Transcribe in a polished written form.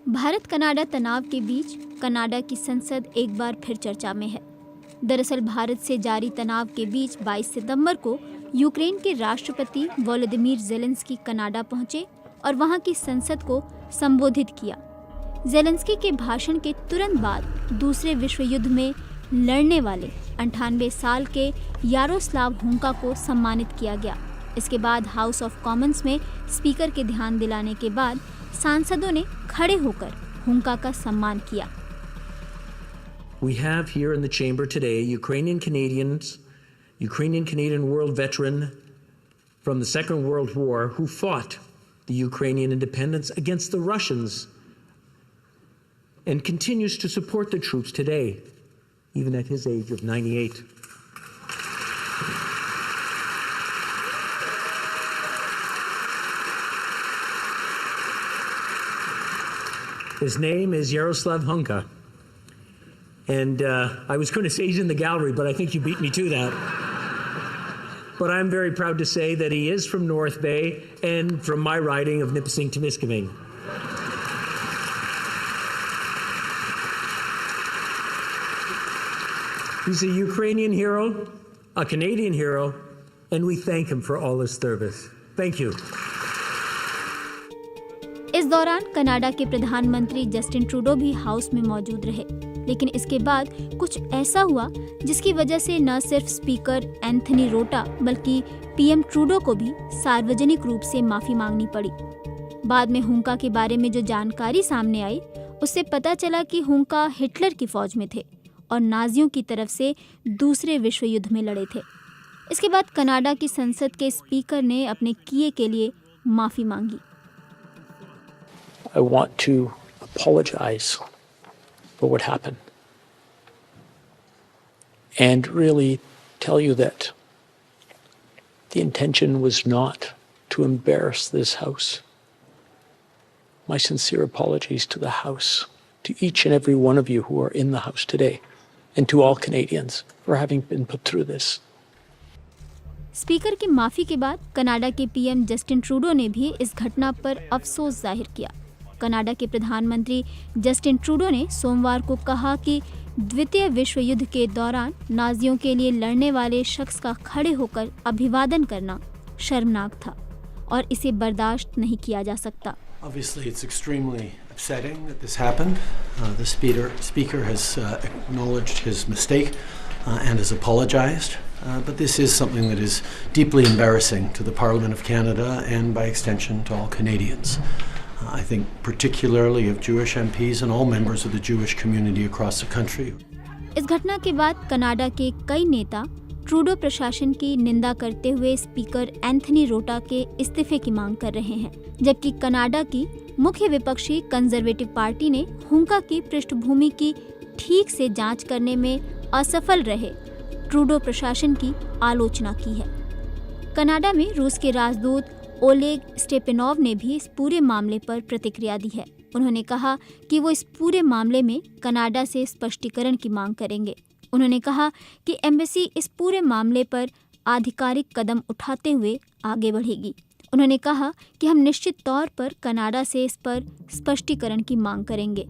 Bharat Canada तनाव के बीच Canada की संसद एक बार फिर चर्चा में है। दरअसल भारत से जारी तनाव के बीच 22 सितंबर को यूक्रेन के राष्ट्रपति वोलोदिमीर ज़ेलेंस्की कनाडा पहुंचे और वहां की संसद को संबोधित किया। ज़ेलेंस्की के भाषण के तुरंत बाद दूसरे विश्व युद्ध में लड़ने वाले 98 साल के यारोस्लाव हुंका को सम्मानित किया गया। इसके बाद हाउस ऑफ कॉमन्स में स्पीकर के ध्यान दिलाने के बाद सांसदों ने खड़े होकर हुंका का सम्मान किया। We have here in the chamber today Ukrainian Canadian world veteran from the Second World War who fought the Ukrainian independence against the Russians and continues to support the troops today, even at his age of 98. His name is Yaroslav Hunka. And I was going to say he's in the gallery, but I think you beat me to that. But I'm very proud to say that he is from North Bay and from my riding of Nipissing-Temiskaming. He's a Ukrainian hero, a Canadian hero, and we thank him for all his service. Thank you. इस दौरान Canada के प्रधानमंत्री Justin Trudeau भी house में मौजूद रहे, लेकिन इसके बाद कुछ ऐसा हुआ जिसकी वजह से न सिर्फ स्पीकर एंथनी रोटा बल्कि पीएम ट्रूडो को भी सार्वजनिक रूप से माफी मांगनी पड़ी। बाद में हुंका के बारे में जो जानकारी सामने आई उससे पता चला कि हुंका हिटलर की फौज में थे और नाजियों की तरफ से दूसरे विश्व युद्ध में लड़े थे। इसके बाद कनाडा की संसद के स्पीकर ने अपने किए के लिए माफी मांगी। I want to apologize for what happened and really tell you that the intention was not to embarrass this House. My sincere apologies to the House, to each and every one of you who are in the House today, and to all Canadians for having been put through this. Speaker की माफी के बाद Canada के PM Justin Trudeau ने भी इस घटना पर अफसोस जाहिर किया। कनाडा के प्रधानमंत्री जस्टिन ट्रूडो ने सोमवार को कहा कि द्वितीय विश्व युद्ध के दौरान नाजियों के लिए लड़ने वाले शख्स का खड़े होकर अभिवादन करना शर्मनाक था और इसे बर्दाश्त नहीं किया जा सकता। Obviously, it's extremely upsetting that this happened. The speaker has acknowledged his mistake and has apologized. But this is something that is deeply embarrassing to the Parliament of Canada and by extension to all Canadians. I think particularly of Jewish MPs and all members of the Jewish community across the country. इस घटना के बाद Canada के कई नेता Trudeau प्रशासन की निंदा करते हुए स्पीकर एंथनी रोटा के इस्तीफे की मांग कर रहे हैं, जबकि कनाडा की मुख्य विपक्षी कंजर्वेटिव पार्टी ने हुंका की पृष्ठभूमि की ठीक से जांच करने में असफल रहे ट्रूडो प्रशासन की आलोचना की है। कनाडा में रूस के राजदूत ओलेग स्टेपेनोव ने भी इस पूरे मामले पर प्रतिक्रिया दी है। उन्होंने कहा कि वो इस पूरे मामले में कनाडा से स्पष्टीकरण की मांग करेंगे। उन्होंने कहा कि एम्बेसी इस पूरे मामले पर आधिकारिक कदम उठाते हुए आगे बढ़ेगी। उन्होंने कहा कि हम निश्चित तौर पर कनाडा से इस पर स्पष्टीकरण की मांग करेंगे।